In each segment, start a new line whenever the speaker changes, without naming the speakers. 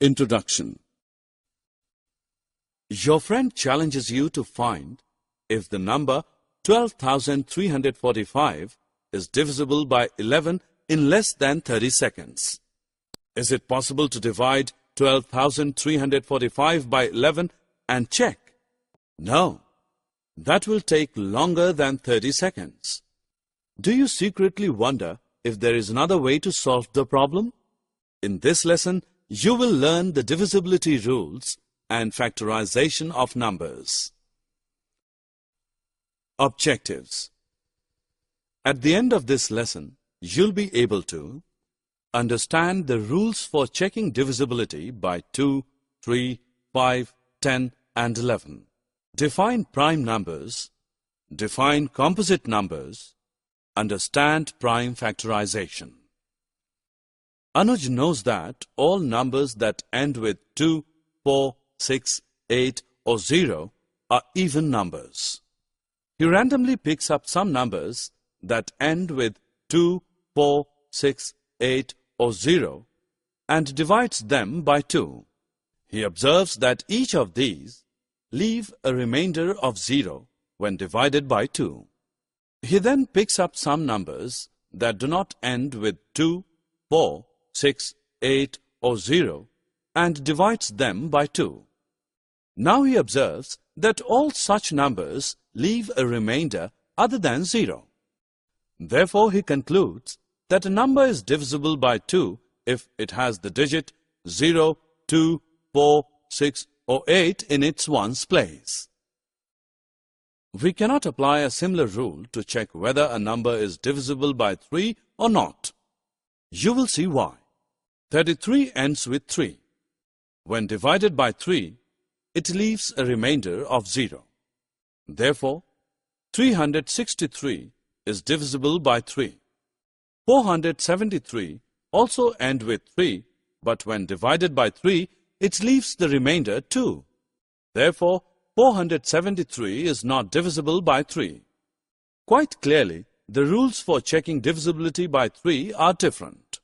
Introduction. Your friend challenges you to find if the number 12,345 is divisible by 11 in less than 30 seconds. Is it possible to divide 12,345 by 11 and check? No, that will take longer than 30 seconds. Do you secretly wonder if there is another way to solve the problem? In this lesson, you will learn the divisibility rules and factorization of numbers. Objectives. At the end of this lesson, you'll be able to understand the rules for checking divisibility by 2, 3, 5, 10 and 11. Define prime numbers. Define composite numbers. Understand prime factorization. Anuj knows that all numbers that end with 2, 4, 6, 8 or 0 are even numbers. He randomly picks up some numbers that end with 2, 4, 6, 8 or 0 and divides them by 2. He observes that each of these leave a remainder of 0 when divided by 2. He then picks up some numbers that do not end with 2, 4, 6, 8 or 0 and divides them by 2. Now he observes that all such numbers leave a remainder other than 0. Therefore, he concludes that a number is divisible by 2 if it has the digit 0, 2, 4, 6 or 8 in its ones place. We cannot apply a similar rule to check whether a number is divisible by 3 or not. You will see why. 33 ends with 3. When divided by 3, it leaves a remainder of 0. Therefore, 363 is divisible by 3. 473 also end with 3, but when divided by 3, it leaves the remainder 2. Therefore, 473 is not divisible by 3. Quite clearly, the rules for checking divisibility by 3 are different.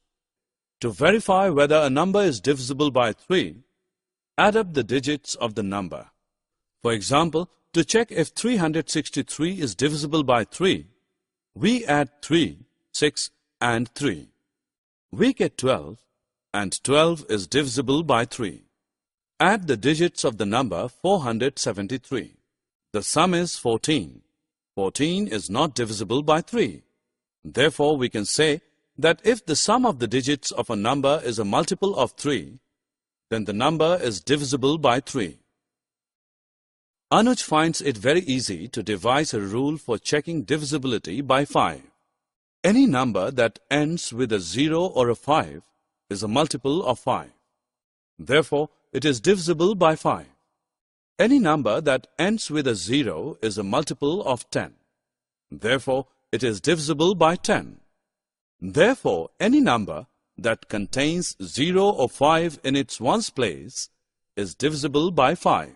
To verify whether a number is divisible by 3, add up the digits of the number. For example, to check if 363 is divisible by 3, we add 3, 6 and 3. We get 12, and 12 is divisible by 3. Add the digits of the number 473. The sum is 14. 14 is not divisible by 3. Therefore, we can say that if the sum of the digits of a number is a multiple of 3, then the number is divisible by 3. Anuj finds it very easy to devise a rule for checking divisibility by 5. Any number that ends with a 0 or a 5 is a multiple of 5. Therefore, it is divisible by 5. Any number that ends with a 0 is a multiple of 10. Therefore, it is divisible by 10. Therefore, any number that contains 0 or 5 in its ones place is divisible by 5.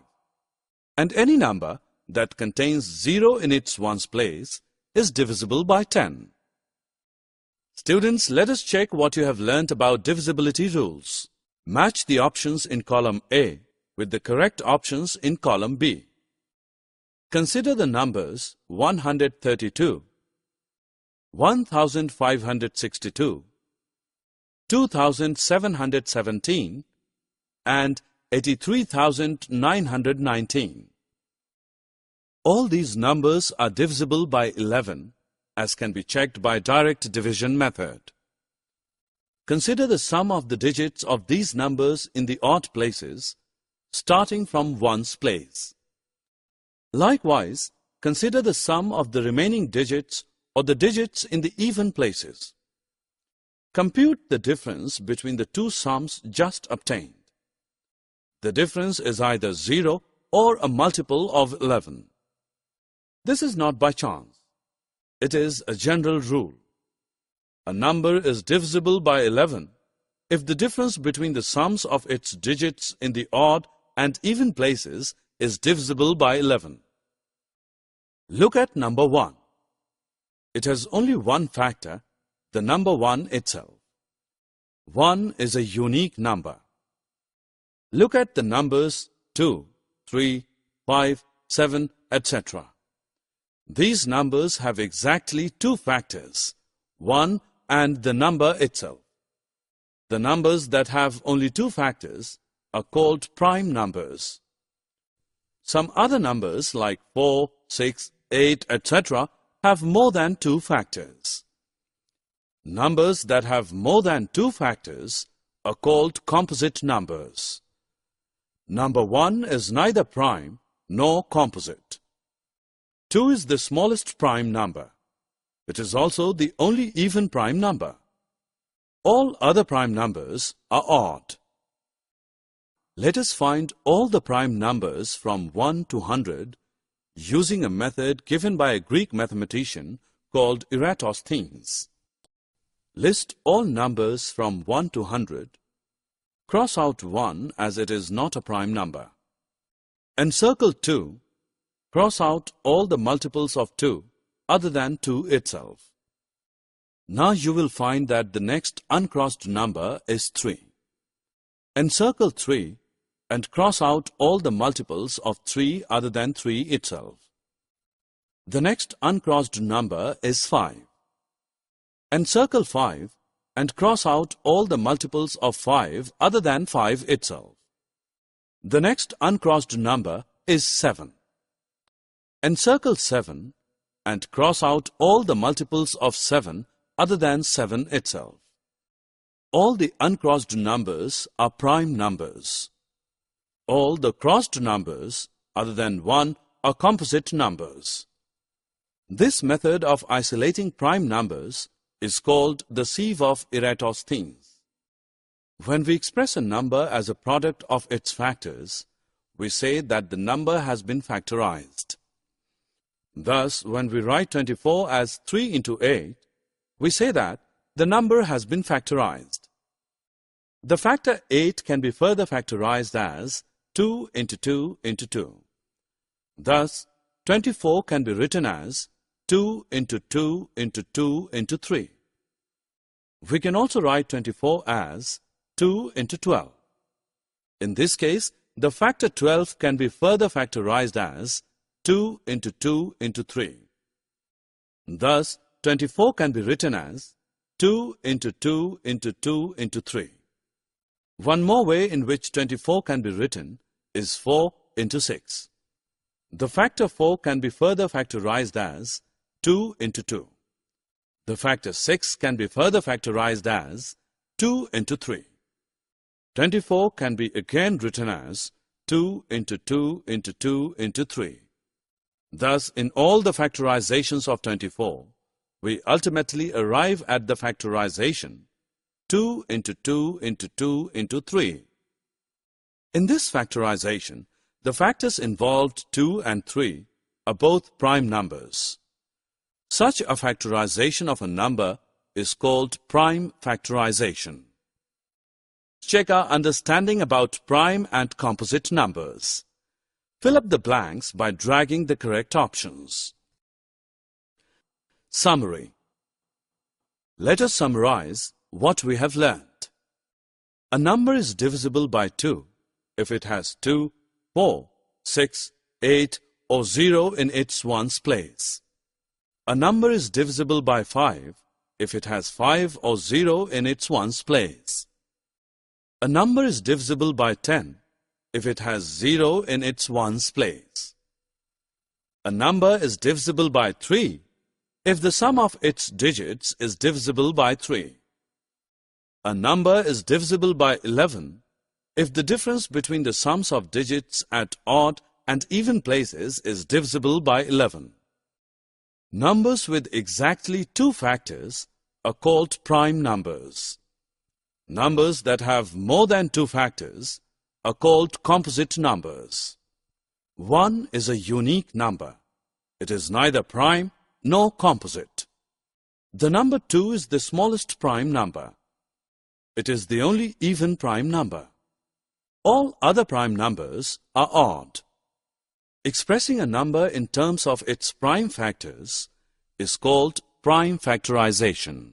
And any number that contains 0 in its ones place is divisible by 10. Students, let us check what you have learnt about divisibility rules. Match the options in column A with the correct options in column B. Consider the numbers 132, 1562, 2717 and 83,919. All these numbers are divisible by 11, as can be checked by direct division method. Consider the sum of the digits of these numbers in the odd places, starting from ones place. Likewise, consider the sum of the remaining digits or the digits in the even places. Compute the difference between the two sums just obtained. The difference is either 0 or a multiple of 11. This is not by chance. It is a general rule. A number is divisible by 11 if the difference between the sums of its digits in the odd and even places is divisible by 11. Look at number 1. It has only one factor, the number 1 itself. 1 is a unique number. Look at the numbers 2, 3, 5, 7, etc. These numbers have exactly two factors, 1 and the number itself. The numbers that have only two factors are called prime numbers. Some other numbers like 4, 6, 8, etc. have more than two factors. Numbers that have more than two factors are called composite numbers. Number 1 is neither prime nor composite. 2 is the smallest prime number. It is also the only even prime number. All other prime numbers are odd. Let us find all the prime numbers from 1 to 100 using a method given by a Greek mathematician called Eratosthenes. List all numbers from 1 to 100. Cross out 1 as it is not a prime number. Encircle 2. Cross out all the multiples of 2 other than 2 itself. Now you will find that the next uncrossed number is 3. Encircle 3 and cross out all the multiples of 3 other than 3 itself. The next uncrossed number is 5. Encircle 5 and cross out all the multiples of 5 other than 5 itself. The next uncrossed number is 7. Encircle 7 and cross out all the multiples of 7 other than 7 itself. All the uncrossed numbers are prime numbers. All the crossed numbers other than 1 are composite numbers. This method of isolating prime numbers is called the sieve of Eratosthenes. When we express a number as a product of its factors, we say that the number has been factorized. Thus, when we write 24 as 3 into 8, we say that the number has been factorized. The factor 8 can be further factorized as 2 into 2 into 2. Thus, 24 can be written as 2 into 2 into 2 into 3. We can also write 24 as 2 into 12. In this case, the factor 12 can be further factorized as 2 into 2 into 3. Thus, 24 can be written as 2 into 2 into 2 into 3. One more way in which 24 can be written is 4 into 6. The factor 4 can be further factorized as 2 into 2. The factor 6 can be further factorized as 2 into 3. 24 can be again written as 2 into 2 into 2 into 3. Thus, in all the factorizations of 24, we ultimately arrive at the factorization 2 into 2 into 2 into 3. In this factorization, the factors involved 2 and 3 are both prime numbers. Such a factorization of a number is called prime factorization. Check our understanding about prime and composite numbers. Fill up the blanks by dragging the correct options. Summary. Let us summarize what we have learned. A number is divisible by 2 if it has 2, 4, 6, 8 or 0 in its ones place. A number is divisible by 5 if it has 5 or 0 in its ones place. A number is divisible by 10 if it has 0 in its ones place. A number is divisible by 3 if the sum of its digits is divisible by 3. A number is divisible by 11 if the difference between the sums of digits at odd and even places is divisible by 11. Numbers with exactly two factors are called prime numbers. Numbers that have more than two factors are called composite numbers. 1 is a unique number. It is neither prime nor composite. The number 2 is the smallest prime number. It is the only even prime number. All other prime numbers are odd. Expressing a number in terms of its prime factors is called prime factorization.